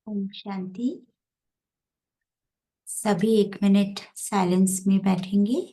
ओम शांति। सभी 1 minute silence में बैठेंगे।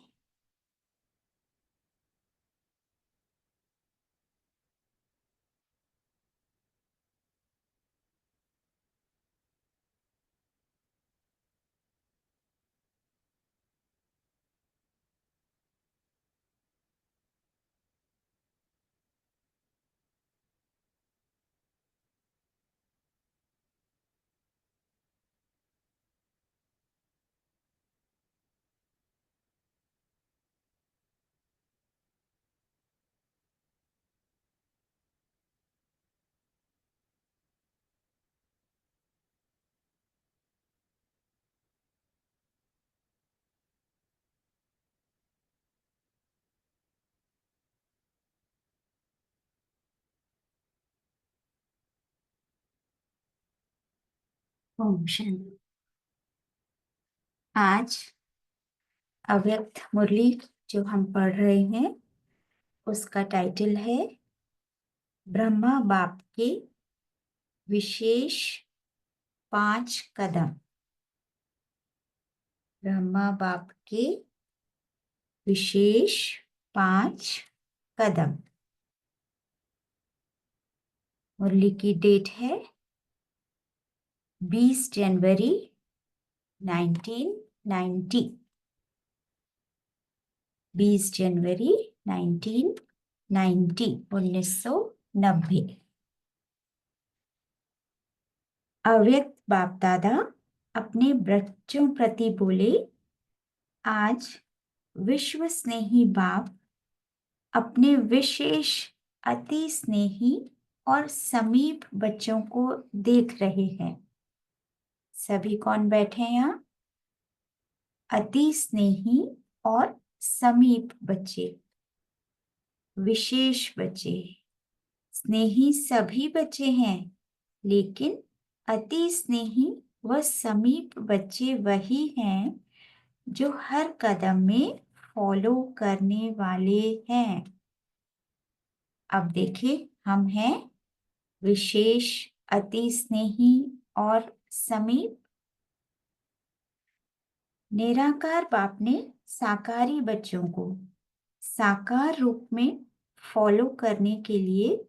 ओम शांति। आज अव्यक्त मुरली जो हम पढ़ रहे हैं उसका टाइटल है ब्रह्मा बाप के विशेष 5 कदम। ब्रह्मा बाप के विशेष 5 कदम। मुरली की डेट है 20 जनवरी 1990। 20 जनवरी 1990। अव्यक्त बाप दादा अपने बच्चों प्रति बोले, आज विश्व स्नेही बाप अपने विशेष अति स्नेही और समीप बच्चों को देख रहे हैं। सभी कौन बैठे हैं यहाँ? अति स्नेही और समीप बच्चे, विशेष बच्चे। स्नेही सभी बच्चे हैं, लेकिन अति स्नेही व समीप बच्चे वही हैं जो हर कदम में फॉलो करने वाले हैं। अब देखिए, हम हैं विशेष, अति स्नेही और समीप। निराकार बाप ने साकारी बच्चों को साकार रूप में फॉलो करने के लिए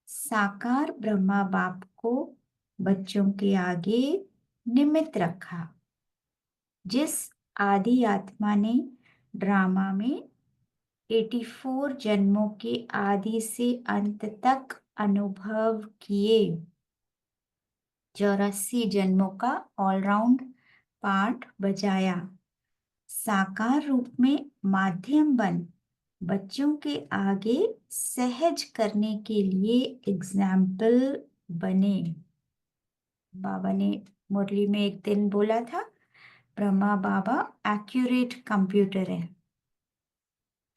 साकार ब्रह्मा बाप को बच्चों के आगे निमित्त रखा। जिस आदि आत्मा ने ड्रामा में 84 जन्मों के आदि से अंत तक अनुभव किए, 84 जन्मों का ऑलराउंड पार्ट बजाया, साकार रूप में माध्यम बन बच्चों के आगे सहज करने के लिए एग्जाम्पल बने। बाबा ने मुरली में एक दिन बोला था, ब्रह्मा बाबा एक्यूरेट कंप्यूटर है।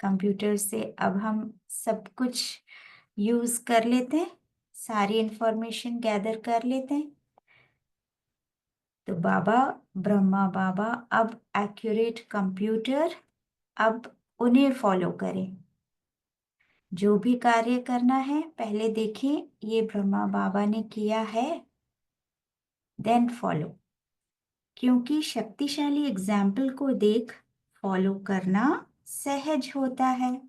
कंप्यूटर से अब हम सब कुछ यूज कर लेते हैं, सारी इंफॉर्मेशन गैदर कर लेते हैं। तो बाबा, ब्रह्मा बाबा अब एक्यूरेट कंप्यूटर, अब उन्हें फॉलो करें। जो भी कार्य करना है पहले देखें ये ब्रह्मा बाबा ने किया है, देन फॉलो। क्योंकि शक्तिशाली एग्जाम्पल को देख फॉलो करना सहज होता है।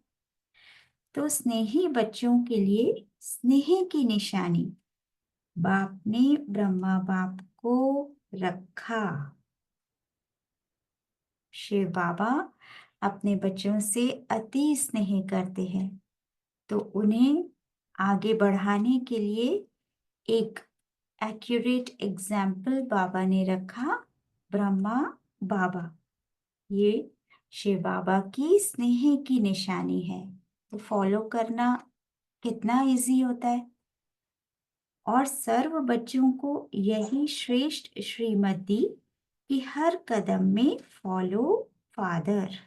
तो स्नेही बच्चों के लिए स्नेह की निशानी बाप ने ब्रह्मा बाप को रखा। शिव बाबा अपने बच्चों से अति स्नेह करते हैं, तो उन्हें आगे बढ़ाने के लिए एक एक्यूरेट एग्जाम्पल बाबा ने रखा, ब्रह्मा बाबा। ये शिव बाबा की स्नेह की निशानी है। तो फॉलो करना कितना इजी होता है। और सर्व बच्चों को यही श्रेष्ठ श्रीमत दी कि हर कदम में फॉलो फादर।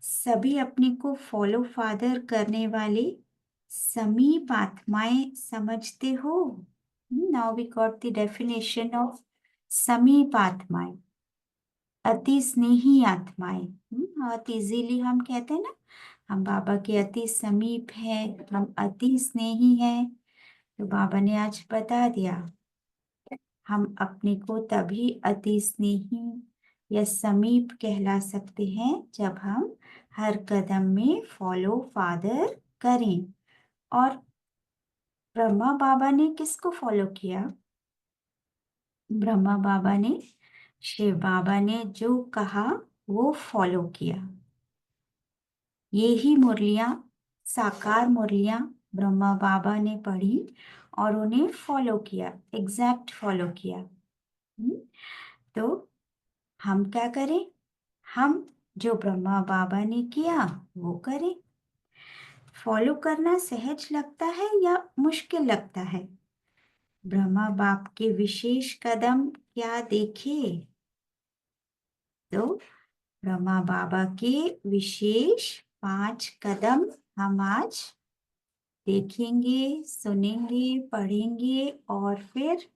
सभी अपने को फॉलो फादर करने वाले समीप आत्माएं समझते हो। Now we got the definition of समीप आत्माएं, अति स्नेही आत्माएं। बहुत इजीली हम कहते हैं ना, हम बाबा के अति समीप हैं, हम अति स्नेही हैं। तो बाबा ने आज बता दिया हम अपने को तभी अति स्नेही या समीप कहला सकते हैं जब हम हर कदम में फॉलो फादर करें। और ब्रह्मा बाबा ने किसको फॉलो किया? ब्रह्मा बाबा ने शिव बाबा ने जो कहा वो फॉलो किया। ये ही मुरलियां, साकार मुरलियां ब्रह्मा बाबा ने पढ़ी और उन्हें फॉलो किया, एग्जैक्ट फॉलो किया। तो हम क्या करें? हम जो ब्रह्मा बाबा ने किया वो करें। फॉलो करना सहज लगता है या मुश्किल लगता है? ब्रह्मा बाप के विशेष कदम क्या देखे? तो ब्रह्मा बाबा के विशेष 5 कदम हम आज देखेंगे, सुनेंगे, पढ़ेंगे और फिर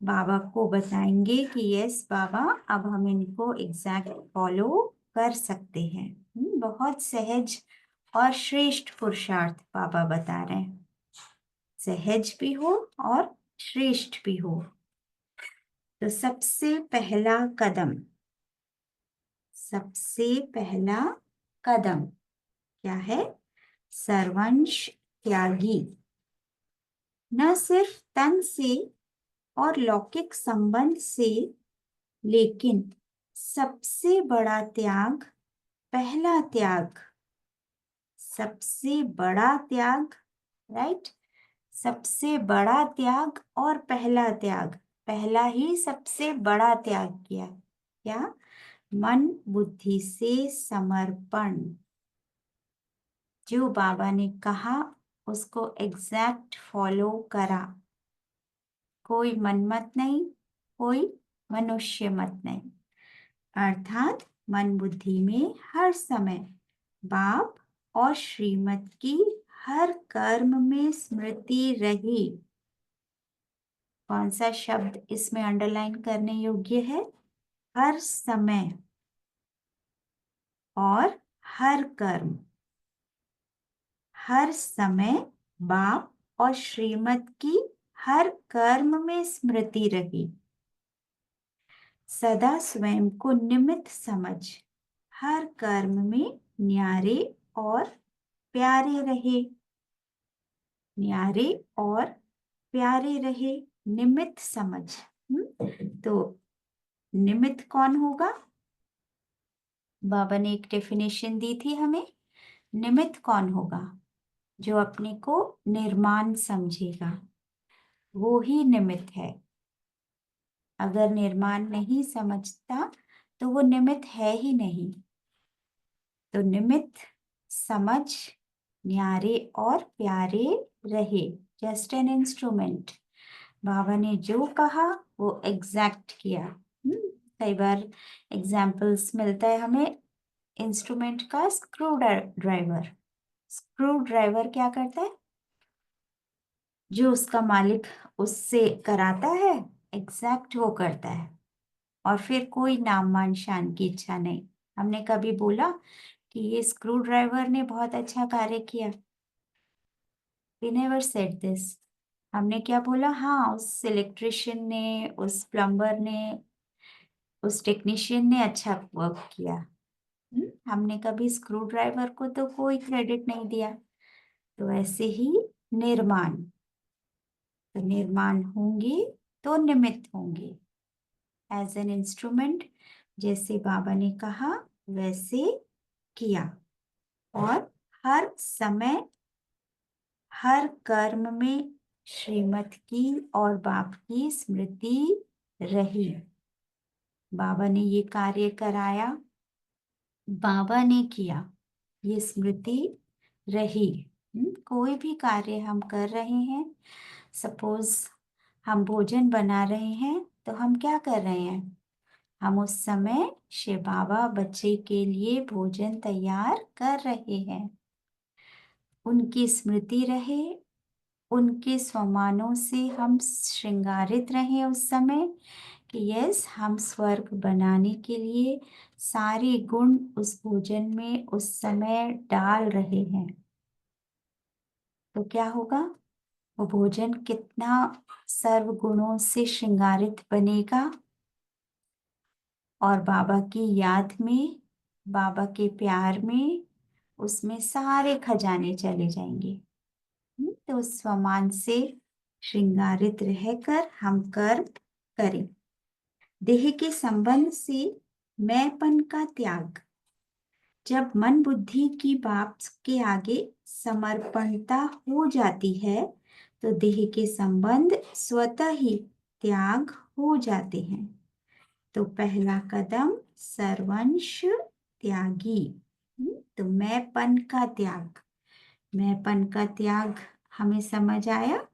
बाबा को बताएंगे कि यस बाबा, अब हम इनको एग्जैक्ट फॉलो कर सकते हैं। बहुत सहज और श्रेष्ठ पुरुषार्थ बाबा बता रहे हैं, सहज भी हो और श्रेष्ठ भी हो। तो सबसे पहला कदम क्या है? सर्वंश त्यागी। न सिर्फ तन से और लौकिक संबंध से, लेकिन सबसे बड़ा त्याग, पहला त्याग, सबसे बड़ा त्याग, राइट? सबसे बड़ा त्याग और पहला त्याग, पहला ही सबसे बड़ा त्याग किया। क्या? मन बुद्धि से समर्पण। जो बाबा ने कहा उसको एग्जैक्ट फॉलो करा। कोई मनमत नहीं, कोई मनुष्य मत नहीं। अर्थात मन बुद्धि में हर समय बाप और श्रीमत की हर कर्म में स्मृति रही। कौन सा शब्द इसमें अंडरलाइन करने योग्य है? हर समय और हर कर्म। हर समय बाप और श्रीमत की हर कर्म में स्मृति रही। सदा स्वयं को निमित्त समझ हर कर्म में न्यारे और प्यारे रहे। न्यारे और प्यारे रहे, निमित्त समझ। तो निमित्त कौन होगा? बाबा ने एक डेफिनेशन दी थी हमें। निमित्त कौन होगा? जो अपने को निर्माण समझेगा, वो ही निमित्त है। अगर निर्माण नहीं समझता तो वो निमित्त है ही नहीं। तो निमित्त समझ, न्यारे और प्यारे रहे, जस्ट एन इंस्ट्रूमेंट। बाबा ने जो कहा वो एग्जैक्ट किया। कई बार एग्जाम्पल्स मिलता है हमें इंस्ट्रूमेंट का, स्क्रू ड्राइवर। स्क्रू ड्राइवर क्या करता है? जो उसका मालिक उससे कराता है एग्जैक्ट वो करता है, और फिर कोई नाम मान शान की इच्छा नहीं। हमने कभी बोला कि ये स्क्रू ड्राइवर ने बहुत अच्छा कार्य किया? We never said this। हमने क्या बोला? हाँ, उस इलेक्ट्रिशियन ने, उस प्लम्बर ने, उस टेक्नीशियन ने अच्छा वर्क किया। हमने कभी स्क्रू ड्राइवर को तो कोई क्रेडिट नहीं दिया। तो ऐसे ही निर्माण, तो निर्माण होंगे तो निमित्त होंगे, एज एन इंस्ट्रूमेंट। जैसे बाबा ने कहा वैसे किया, और हर समय हर कर्म में श्रीमत की और बाप की स्मृति रही। बाबा ने ये कार्य कराया, बाबा ने किया, ये स्मृति रही। कोई भी कार्य हम कर रहे हैं, सपोज हम भोजन बना रहे हैं, तो हम क्या कर रहे हैं? हम उस समय शिव बाबा बच्चे के लिए भोजन तैयार कर रहे हैं। उनकी स्मृति रहे, उनके स्वमानों से हम श्रृंगारित रहें उस समय, कि यस, हम स्वर्ग बनाने के लिए सारे गुण उस भोजन में उस समय डाल रहे हैं। तो क्या होगा? वो भोजन कितना सर्व गुणों से श्रृंगारित बनेगा और बाबा की याद में, बाबा के प्यार में उसमें सारे खजाने चले जाएंगे। तो उस स्वमान से श्रृंगारित रहकर हम कर्म करें। देह के संबंध से मैंपन का त्याग। जब मन बुद्धि की बात के आगे समर्पणता हो जाती है तो देह के संबंध स्वतः ही त्याग हो जाते हैं। तो पहला कदम सर्वंश त्यागी। तो मैंपन का त्याग, मैंपन का त्याग हमें समझ आया।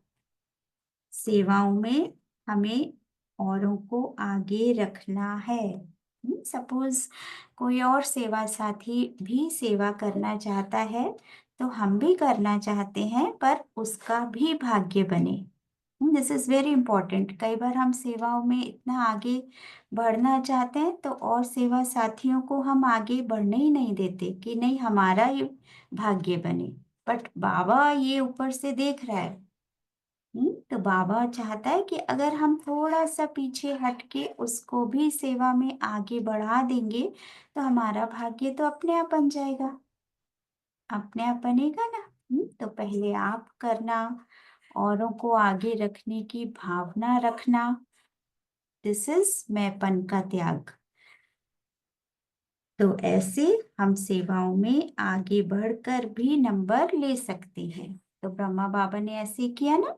सेवाओं में हमें औरों को आगे रखना है। सपोज कोई और सेवा साथी भी सेवा करना चाहता है तो हम भी करना चाहते हैं, पर उसका भी भाग्य बने। This is very important. कई बार हम सेवाओं में इतना आगे बढ़ना चाहते हैं तो और सेवा साथियों को हम आगे बढ़ने ही नहीं देते कि नहीं हमारा ही भाग्य बने। बट बाबा ये ऊपर से देख रहा है। तो बाबा चाहता है कि अगर हम थोड़ा सा पीछे हटके उसको भी सेवा में आगे बढ़ा देंगे तो हमारा भाग्य तो अपने आप बन जाएगा, अपने आप बनेगा ना। तो पहले आप करना, औरों को आगे रखने की भावना रखना। दिस इज मैंपन का त्याग। तो ऐसे हम सेवाओं में आगे बढ़कर भी नंबर ले सकते हैं। तो ब्रह्मा बाबा ने ऐसे किया ना,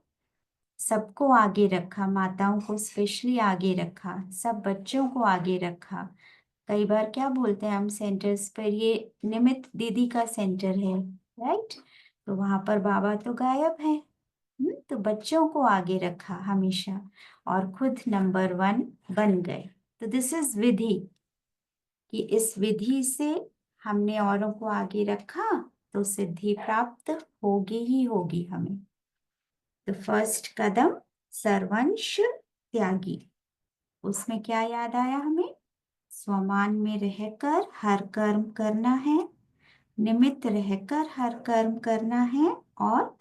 सबको आगे रखा, माताओं को स्पेशली आगे रखा, सब बच्चों को आगे रखा। कई बार क्या बोलते हैं हम सेंटर्स पर, ये निमित दीदी का सेंटर है, राइट? तो वहां पर बाबा तो गायब है। तो बच्चों को आगे रखा हमेशा और खुद नंबर 1 बन गए। तो दिस इज विधि, कि इस विधि से हमने औरों को आगे रखा तो सिद्धि प्राप्त होगी ही होगी हमें। तो फर्स्ट कदम सर्वंश त्यागी। उसमें क्या याद आया हमें? स्वमान में रहकर हर कर्म करना है, निमित्त रहकर हर कर्म करना है और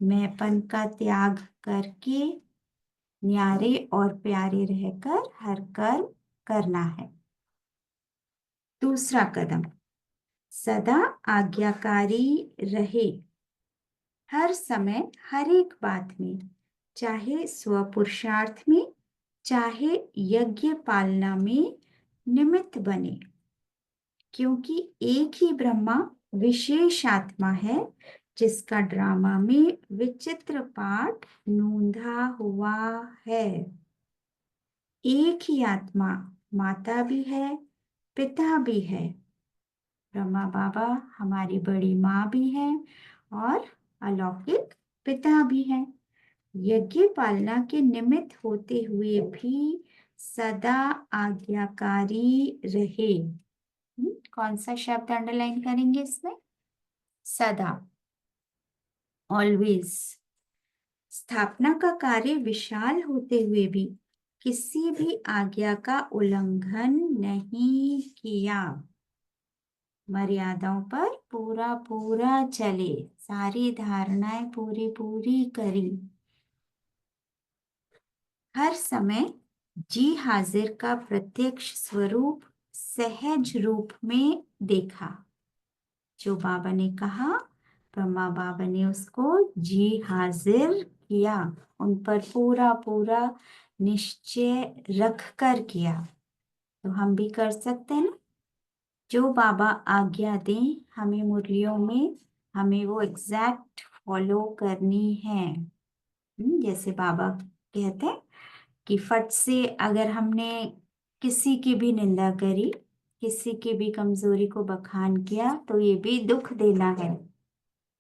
मैंपन का त्याग करके न्यारे और प्यारे रहकर हर कर्म करना है। दूसरा कदम सदा आज्ञाकारी रहे, हर समय हर एक बात में, चाहे स्वपुरुषार्थ में चाहे यज्ञ पालना में निमित्त बने। क्योंकि एक ही ब्रह्मा विशेष आत्मा है जिसका ड्रामा में विचित्र पाठ नूंधा हुआ है। एक ही आत्मा माता भी है, पिता भी है। ब्रह्मा बाबा हमारी बड़ी माँ भी है और अलौकिक पिता भी है। यज्ञ पालना के निमित्त होते हुए भी सदा आज्ञाकारी रहे। कौन सा शब्द अंडरलाइन करेंगे इसमें? सदा, ऑलवेज। स्थापना का कार्य विशाल होते हुए भी किसी भी आज्ञा का उल्लंघन नहीं किया। मर्यादाओं पर पूरा पूरा चले, सारी धारणाएं पूरी पूरी करी। हर समय जी हाजिर का प्रत्यक्ष स्वरूप सहज रूप में देखा। जो बाबा ने कहा, ब्रह्मा बाबा ने उसको जी हाजिर किया, उन पर पूरा पूरा निश्चय रख कर किया। तो हम भी कर सकते हैं ना, जो बाबा आज्ञा दें हमें मुरलियों में, हमें वो एग्जैक्ट फॉलो करनी है। जैसे बाबा कहते हैं कि फट से अगर हमने किसी की भी निंदा करी, किसी की भी कमजोरी को बखान किया तो ये भी दुख देना है।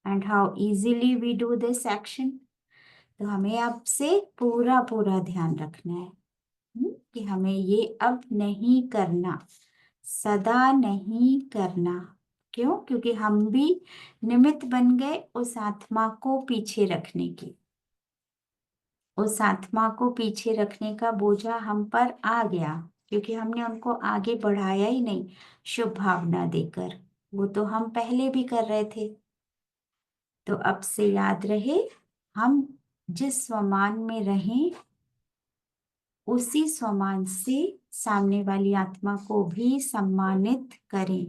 And how easily we do this action. तो हमें अब से पूरा पूरा ध्यान रखना है कि हमें ये अब नहीं करना, सदा नहीं करना। क्यों? क्योंकि हम भी निमित्त बन गए उस आत्मा को पीछे रखने की। उस आत्मा को पीछे रखने का बोझा हम पर आ गया क्योंकि हमने उनको आगे बढ़ाया ही नहीं शुभ भावना देकर। वो तो हम पहले भी कर रहे थे। तो अब से याद रहे, हम जिस स्वमान में रहें उसी स्वमान से सामने वाली आत्मा को भी सम्मानित करें।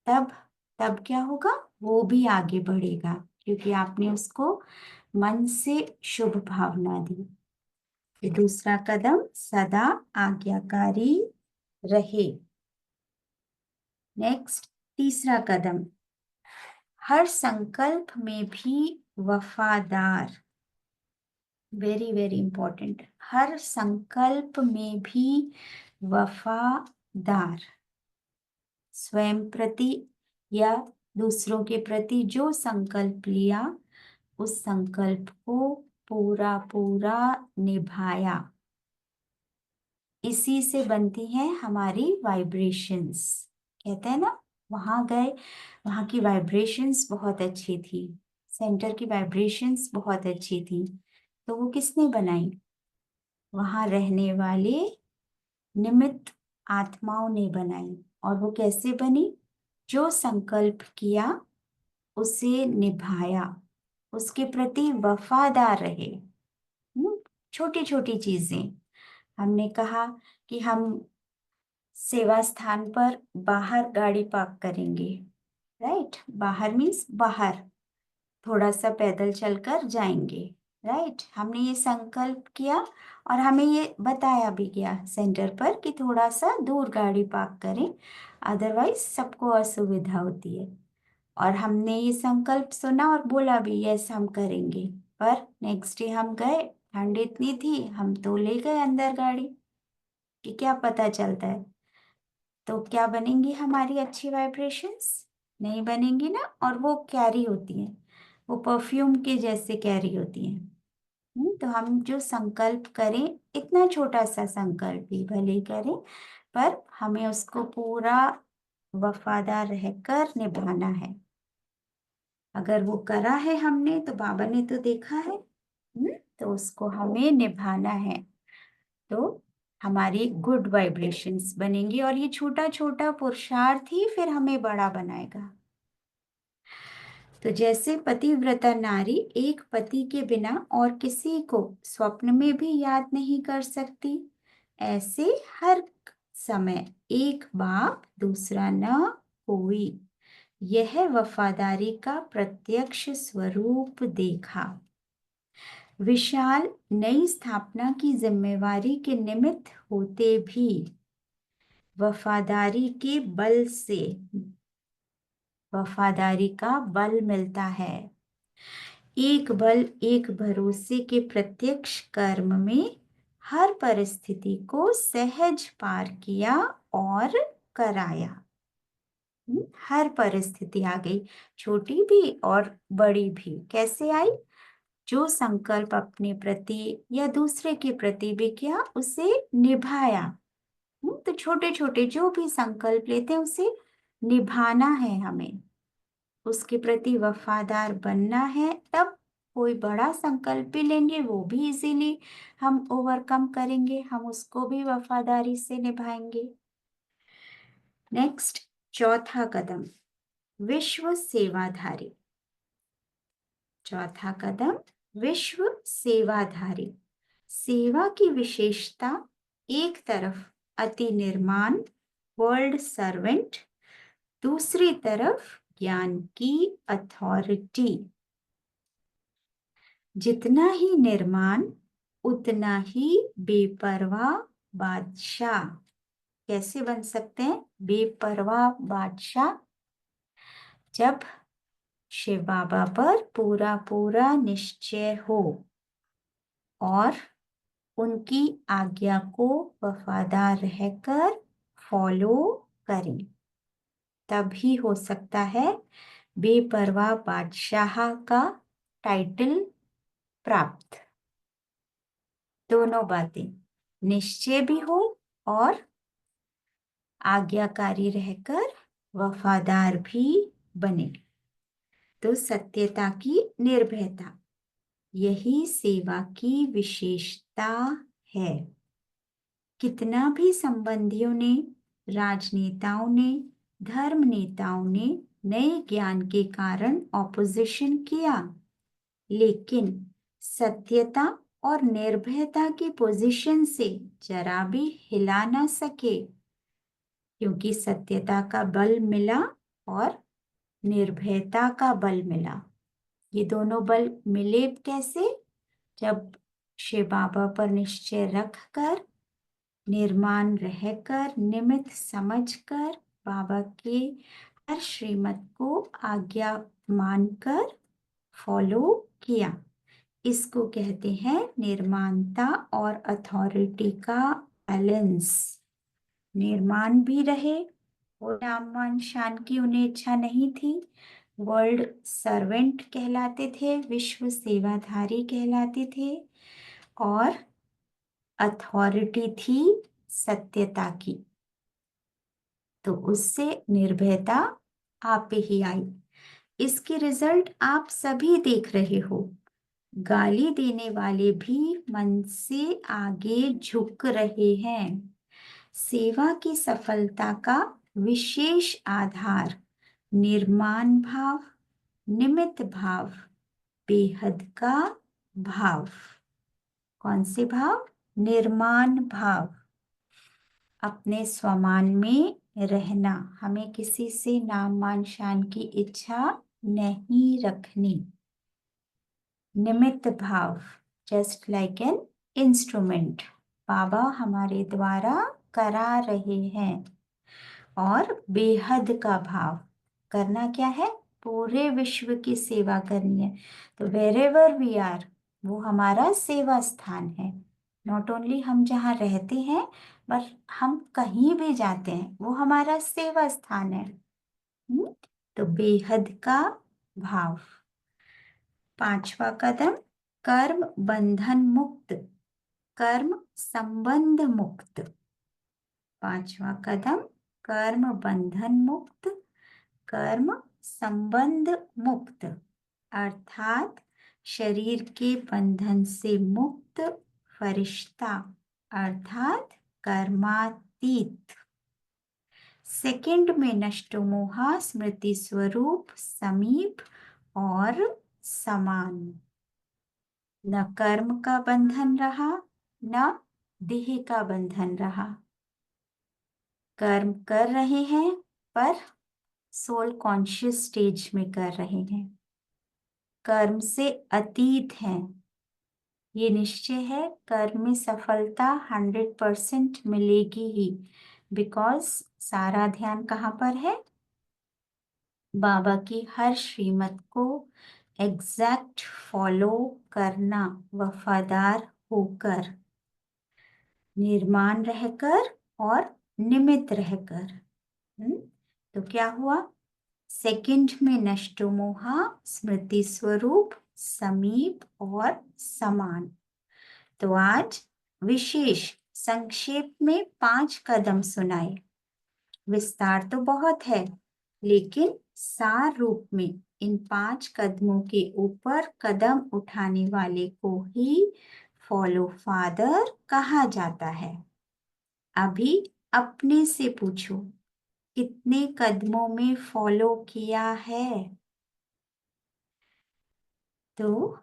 तब तब क्या होगा, वो भी आगे बढ़ेगा क्योंकि आपने उसको मन से शुभ भावना दी। ये दूसरा कदम, सदा आज्ञाकारी रहे। नेक्स्ट, तीसरा कदम, हर संकल्प में भी वफादार। वेरी वेरी इंपॉर्टेंट, हर संकल्प में भी वफादार। स्वयं प्रति या दूसरों के प्रति जो संकल्प लिया उस संकल्प को पूरा पूरा निभाया। इसी से बनती हैं हमारी वाइब्रेशंस। कहते हैं ना, वहां गए, वहां की वाइब्रेशंस बहुत अच्छी थी, सेंटर की वाइब्रेशंस बहुत अच्छी थी, तो वो किसने बनाई? वहां रहने वाले निमित्त आत्माओं ने बनाई। और वो कैसे बनी? जो संकल्प किया उसे निभाया, उसके प्रति वफादार रहे। छोटी छोटी चीजें, हमने कहा कि हम सेवा स्थान पर बाहर गाड़ी पार्क करेंगे, राइट? बाहर मीन्स बाहर, थोड़ा सा पैदल चलकर जाएंगे, राइट? हमने ये संकल्प किया और हमें ये बताया भी गया सेंटर पर कि थोड़ा सा दूर गाड़ी पार्क करें, अदरवाइज सबको असुविधा होती है। और हमने ये संकल्प सुना और बोला भी यस हम करेंगे, पर नेक्स्ट डे हम गए, ठंड इतनी थी, हम तो ले गए अंदर गाड़ी, कि क्या पता चलता है, तो क्या बनेंगी हमारी अच्छी वाइब्रेशंस? नहीं बनेंगी ना। और वो कैरी होती हैं, वो परफ्यूम के जैसे कैरी होती हैं। तो हम जो संकल्प करें, इतना छोटा सा संकल्प भी भले ही करें, पर हमें उसको पूरा वफादार रहकर निभाना है। अगर वो करा है हमने तो बाबा ने तो देखा है, तो उसको हमें निभाना है, तो हमारी गुड वाइब्रेशंस बनेंगी और ये छोटा छोटा पुरुषार्थ ही फिर हमें बड़ा बनाएगा। तो जैसे पतिव्रता नारी एक पति के बिना और किसी को स्वप्न में भी याद नहीं कर सकती, ऐसे हर समय एक बाप दूसरा न कोई, यह वफादारी का प्रत्यक्ष स्वरूप देखा। विशाल नई स्थापना की जिम्मेवारी के निमित्त होते भी वफादारी के बल से, वफादारी का बल मिलता है। एक बल एक भरोसे के प्रत्यक्ष कर्म में हर परिस्थिति को सहज पार किया और कराया। हर परिस्थिति आ गई, छोटी भी और बड़ी भी। कैसे आई? जो संकल्प अपने प्रति या दूसरे के प्रति भी किया उसे निभाया। तो छोटे छोटे जो भी संकल्प लेते हैं उसे निभाना है, हमें उसके प्रति वफादार बनना है। तब कोई बड़ा संकल्प भी लेंगे वो भी इजीली हम ओवरकम करेंगे, हम उसको भी वफादारी से निभाएंगे। नेक्स्ट, चौथा कदम, विश्व सेवाधारी। चौथा कदम, विश्व सेवाधारी। सेवा की विशेषता, एक तरफ अति निर्माण वर्ल्ड सर्वेंट, दूसरी तरफ ज्ञान की अथॉरिटी। जितना ही निर्माण उतना ही बेपरवाह बादशाह। कैसे बन सकते हैं बेपरवाह बादशाह? जब शिव बाबा पर पूरा पूरा निश्चय हो और उनकी आज्ञा को वफादार रहकर फॉलो करें, तभी हो सकता है बेपरवाह बादशाह का टाइटल प्राप्त। दोनों बातें, निश्चय भी हो और आज्ञाकारी रहकर वफादार भी बने। तो सत्यता की निर्भयता, यही सेवा की विशेषता है। कितना भी संबंधियों ने, राजनेताओं ने, धर्म नेताओं ने नए ज्ञान के कारण ऑपोजिशन किया, लेकिन सत्यता और निर्भयता की पोजीशन से जरा भी हिला ना सके, क्योंकि सत्यता का बल मिला और निर्भयता का बल मिला। ये दोनों बल मिले कैसे? जब शिव बाबा पर निश्चय रखकर, निर्माण रहकर, निमित्त समझकर, बाबा के हर श्रीमत को आज्ञा मानकर फॉलो किया। इसको कहते हैं निर्माणता और अथॉरिटी का बैलेंस। निर्माण भी रहे और नाम मान शान की उन्हें इच्छा नहीं थी। वर्ल्ड सर्वेंट कहलाते थे, विश्व सेवाधारी कहलाते थे, और अथॉरिटी थी सत्यता की। तो उससे निर्भयता आप पे ही आई। इसकी रिजल्ट आप सभी देख रहे हो। गाली देने वाले भी मन से आगे झुक रहे हैं। सेवा की सफलता का विशेष आधार निर्माण भाव, निमित्त भाव, बेहद का भाव। कौन से भाव? निर्माण भाव। अपने स्वमान में रहना, हमें किसी से नाम मान शान की इच्छा नहीं रखनी। निमित्त भाव, जस्ट लाइक एन इंस्ट्रूमेंट, बाबा हमारे द्वारा करा रहे हैं। और बेहद का भाव, करना क्या है? पूरे विश्व की सेवा करनी है। तो वेर एवर वी आर, वो हमारा सेवा स्थान है। नॉट ओनली हम जहाँ रहते हैं, बट हम कहीं भी जाते हैं, वो हमारा सेवा स्थान है। तो बेहद का भाव। पांचवा कदम, कर्म बंधन मुक्त, कर्म संबंध मुक्त। पांचवा कदम, कर्म बंधन मुक्त, कर्म संबंध मुक्त, अर्थात शरीर के बंधन से मुक्त फरिश्ता, अर्थात कर्मातीत। सेकंड में नष्टोमोहा, स्मृति स्वरूप, समीप और समान। न कर्म का बंधन रहा, न देह का बंधन रहा। कर्म कर रहे हैं पर सोल कॉन्शियस स्टेज में कर रहे हैं, कर्म से अतीत हैं। ये निश्चय है, कर्म में सफलता 100% मिलेगी ही, बिकॉज सारा ध्यान कहाँ पर है? बाबा की हर श्रीमत को एग्जैक्ट फॉलो करना, वफादार होकर, निर्माण रहकर और निमित्त रहकर। तो क्या हुआ? सेकंड में नष्टोमोहा, स्मृति स्वरूप, समीप और समान। तो आज विशेष संक्षेप में 5 कदम सुनाए। विस्तार तो बहुत है, लेकिन सार रूप में इन 5 कदमों के ऊपर कदम उठाने वाले को ही फॉलो फादर कहा जाता है। अभी अपने से पूछो, कितने कदमों में फॉलो किया है? तो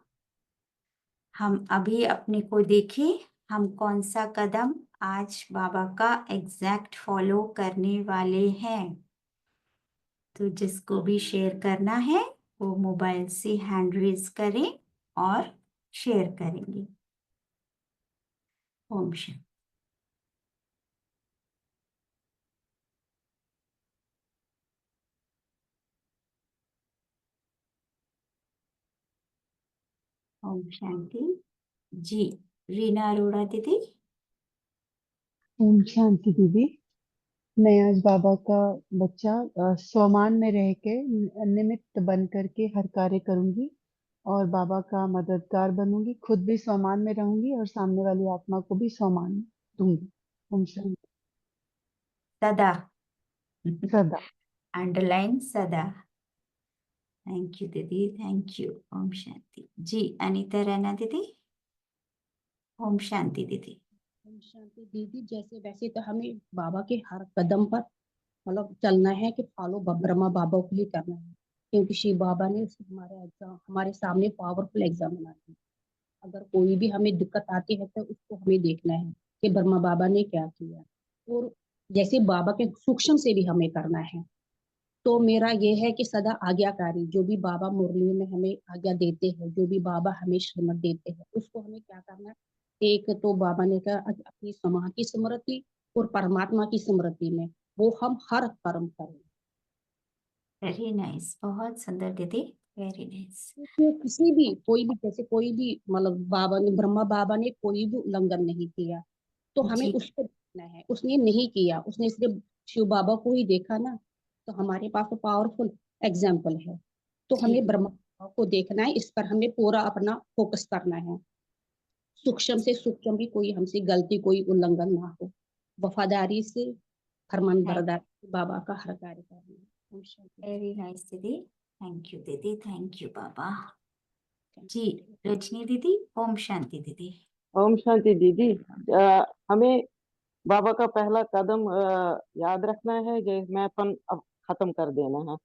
हम अभी अपने को देखें, हम कौन सा कदम आज बाबा का एग्जैक्ट फॉलो करने वाले हैं। तो जिसको भी शेयर करना है वो मोबाइल से हैंड रेज करें और शेयर करेंगे। ओम शांति। ओम शांति। जी, रीना अरोड़ा दीदी। ओम शांति दीदी। मैं आज बाबा का बच्चा स्वमान में रह के निमित्त बन करके हर कार्य करूंगी और बाबा का मददगार बनूंगी। खुद भी स्वमान में रहूंगी और सामने वाली आत्मा को भी स्वमान दूंगी। ओम शांति। सदा। सदा। अंडरलाइन सदा। थैंक यू दीदी, थैंक यू। ओम शांति। जी अनीता रैना दीदी। ओम शांति दीदी। ओम शांति दीदी। जैसे वैसे तो हमें बाबा के हर कदम पर मतलब चलना है कि फॉलो ब्रह्मा बाबा को ही करना है, क्योंकि शिव बाबा ने हमारे एग्जाम, हमारे सामने पावरफुल एग्जाम बना दिया। अगर कोई भी हमें दिक्कत आती है तो उसको हमें देखना है कि ब्रह्मा बाबा ने क्या किया, और जैसे बाबा के सूक्ष्म से भी हमें करना है। तो मेरा ये है कि सदा आज्ञाकारी, जो भी बाबा मुरली में हमें आज्ञा देते हैं, जो भी बाबा हमें श्रीमत देते हैं, उसको हमें क्या करना है। एक तो बाबा ने कहा अपनी समाज की स्मृति और परमात्मा की स्मृति में वो हम हर कर्म करें। वेरी नाइस, बहुत सुंदर दीदी, वेरी नाइस। क्योंकि किसी भी कोई भी जैसे कोई भी मतलब बाबा ने ब्रह्मा बाबा ने कोई भी उल्लंघन नहीं किया, तो हमें जी उसको देखना है। उसने नहीं किया, उसने सिर्फ शिव बाबा को ही देखा ना, तो हमारे पास तो पावरफुल एग्जाम्पल है। तो जी हमें ब्रह्मा बाबा को देखना है, इस पर हमें पूरा अपना फोकस करना है। सूक्ष्म से सूक्ष्म भी कोई हमसे गलती कोई उल्लंघन ना हो, वफादारी से फरमान बरदारी बाबा का हर कार्य करना। ओम शांति। वेरी नाइस दीदी, थैंक यू दीदी, थैंक यू बाबा। Thank जी you. रजनी दीदी, ओम शांति दीदी। ओम शांति दीदी। हमें बाबा का पहला कदम याद रखना है, जैसे मैं अपन अब खत्म कर देना है,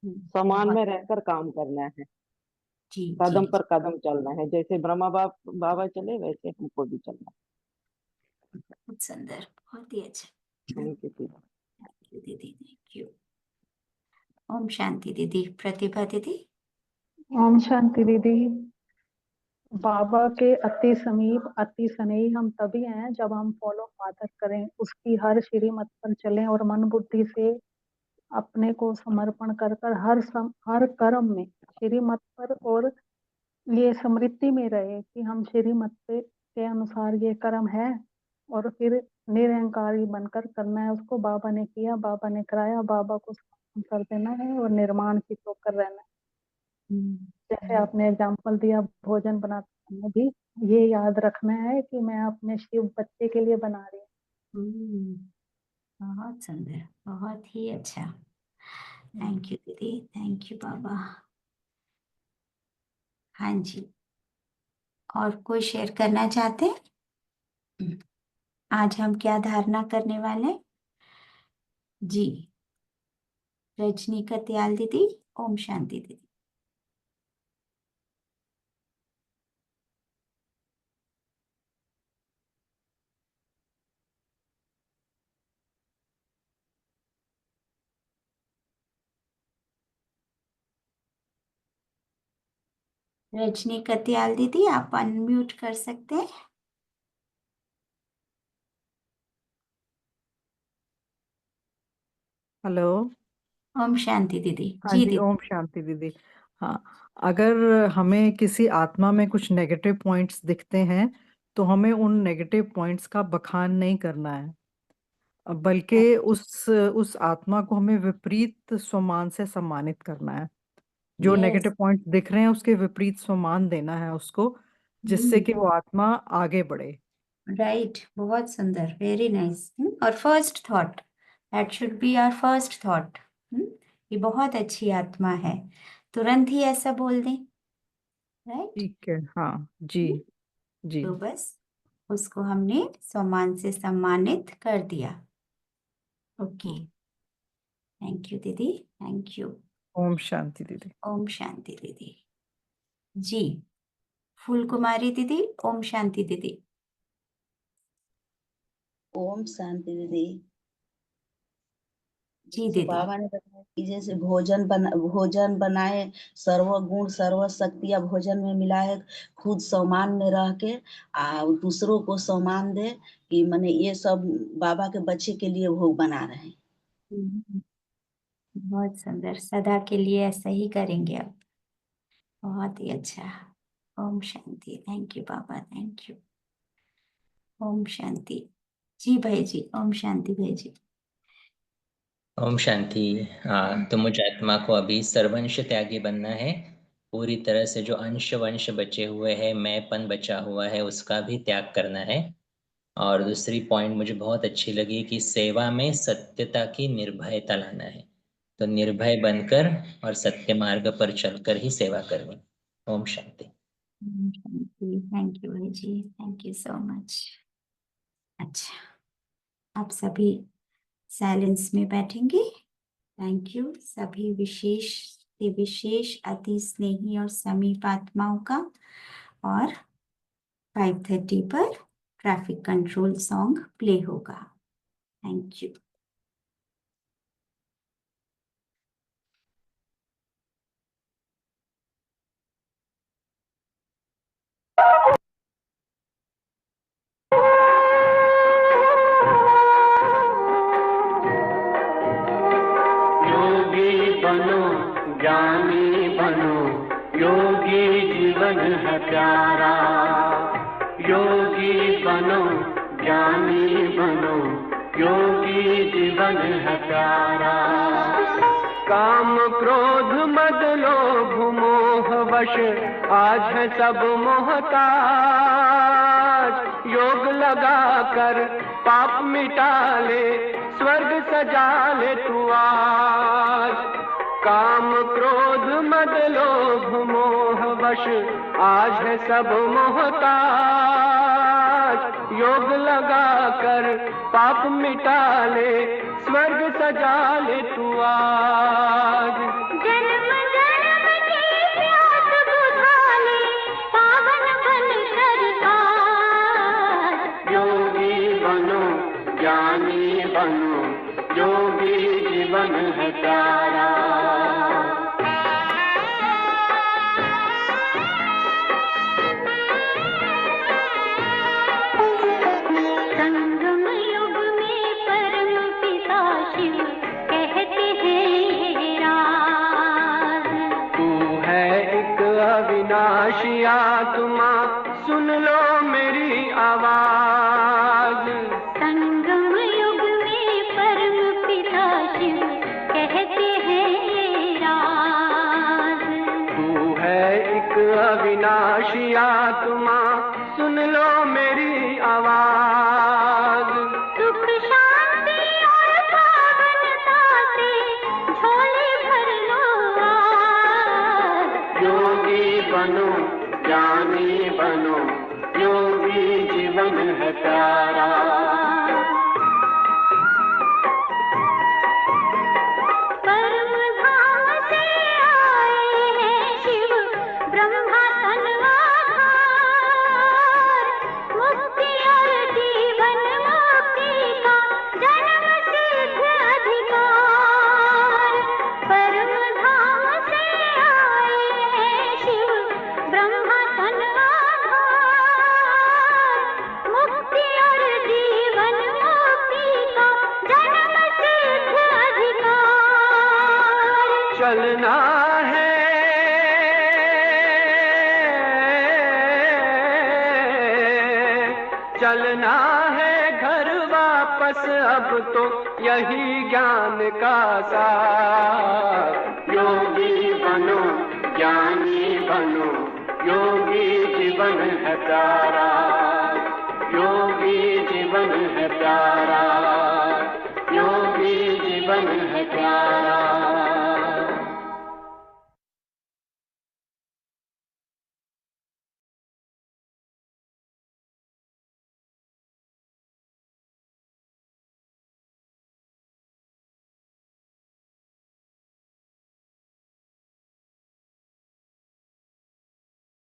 समान बहुत में रहकर काम करना है, जी कदम जी, पर कदम चलना है, जैसे बाबा चले वैसे हमको भी चलना बहुत सुंदर, बहुत ही अच्छा। है। थैंक यू दीदी। थैंक यू दीदी, थैंक यू। ओम शांति दीदी, प्रतिभा दीदी। ओम शांति दीदी। बाबा के अति समीप अति स्नेही हम तभी हैं जब हम फॉलो फादर करें, उसकी हर श्रीमत पर चलें और मन बुद्धि से अपने को समर्पण कर कर हर कर्म में श्रीमत पर और ये स्मृति में रहे कि हम श्रीमत के अनुसार ये कर्म है, और फिर निरहंकारी बनकर करना है उसको। बाबा ने किया, बाबा ने कराया, बाबा को समर्पण कर देना है और निर्माण की होकर रहना है। जैसे आपने एग्जाम्पल दिया भोजन बनाते समय भी ये याद रखना है कि मैं अपने शिव बच्चे के लिए बना रही हूँ। बहुत सुंदर, बहुत ही अच्छा। थैंक यू दीदी, थैंक यू बाबा। हाँ जी, और कोई शेयर करना चाहते हैं? आज हम क्या धारणा करने वाले हैं? जी रजनी कत्याल दीदी, ओम शांति दीदी। रजनी कत्याल दीदी, आप अनम्यूट कर सकते हैं? हेलो। ओम शांति दीदी। हाँ जी जी, दीदी। ओम शांति दीदी। हाँ, अगर हमें किसी आत्मा में कुछ नेगेटिव पॉइंट्स दिखते हैं तो हमें उन नेगेटिव पॉइंट्स का बखान नहीं करना है, बल्कि उस आत्मा को हमें विपरीत स्वमान से सम्मानित करना है। जो यस, नेगेटिव पॉइंट्स दिख रहे हैं उसके विपरीत स्वमान देना है उसको, जिससे कि वो आत्मा आगे बढ़े। राइट, बहुत सुंदर, वेरी नाइस। और first thought, that should be our first thought. ये बहुत अच्छी आत्मा है, तुरंत ही ऐसा बोल दें, राइट। ठीक है, हाँ जी जी। तो बस उसको हमने सम्मान से सम्मानित कर दिया। ओके, थैंक यू दीदी, थैंक यू। ओम शांति दीदी। ओम शांति दीदी। जी फूल कुमारी दीदी, ओम शांति दीदी। ओम शांति दीदी। जी जैसे दीदी। बाबा ने बताया कि जैसे भोजन बनाए, सर्व गुण सर्व शक्तियां भोजन में मिलाए, खुद सम्मान में रह के दूसरों को सम्मान दे, कि माने ये सब बाबा के बच्चे के लिए भोग बना रहे हैं। बहुत सुंदर, सदा के लिए ऐसा ही करेंगे अब। बहुत ही अच्छा। ओम शांति, थैंक यू बाबा, थैंक यू। ओम शांति। जी भाई जी, ओम शांति भाई जी। ओम शांति। तो मुझ आत्मा को अभी सर्वंश त्यागी बनना है। पूरी तरह से जो अंश वंश बचे हुए हैं, मैंपन बचा हुआ है, उसका भी त्याग करना है। और दूसरी पॉइंट मुझे बहुत अच्छी लगी कि सेवा में सत्यता की निर्भयता लाना है। तो निर्भय बनकर और सत्य मार्ग पर चलकर ही सेवा करनी। ओम शांति। ओम शांति, थैंक यू भाई जी, थैंक यू सो मच। अच्छा, आप सभी साइलेंस में बैठेंगे। थैंक यू सभी विशेष से विशेष अति स्नेही और समीप आत्माओं का। और 5:30 पर ट्रैफिक कंट्रोल सॉन्ग प्ले होगा। Thank you. योगी बनो ज्ञानी बनो, योगी जीवन है प्यारा। योगी बनो ज्ञानी बनो, योगी जीवन है प्यारा। काम क्रोध मद लोभ मोह वश आज है सब मोहताज। योग लगा कर पाप मिटा ले, स्वर्ग सजा ले तू आज। काम क्रोध मद लोभ मोह वश आज है सब मोहताज। योग लगा कर पाप मिटा ले, स्वर्ग सजा ले तू आज। जन्म जन्म की प्यास बुझा ले, पावन बन कर आज। योगी बनो ज्ञानी बनो, योगी जीवन है प्यारा। संगम युग में परम पिता शिव कहते हैं राज। तू है एक अविनाशी आत्मा, सुन लो मेरी आवाज। संगम युग में परम पिता शिव कहते हैं राज। तू है एक अविनाशी आत्मा, सुन लो मेरी आवाज। सुख शांति और पावनता से झोले भर लो आज। योगी बनो ज्ञानी बनो, योगी जीवन है प्यारा। परम धाम से आए हैं शिव ब्रह्मा तन आधार। मुक्ति और जीवन मुक्ति का जन्म सिद्ध अधिकार। परम धाम से आए हैं शिव ब्रह्मा तन आधार। मुक्ति और जीवन मुक्ति का जन्म सिद्ध अधिकार। चलना है चलना है घर वापस, अब तो यही ज्ञान का सार। योगी बनो ज्ञानी बनो, योगी जीवन है प्यारा। योगी जीवन है प्यारा, योगी जीवन है प्यारा।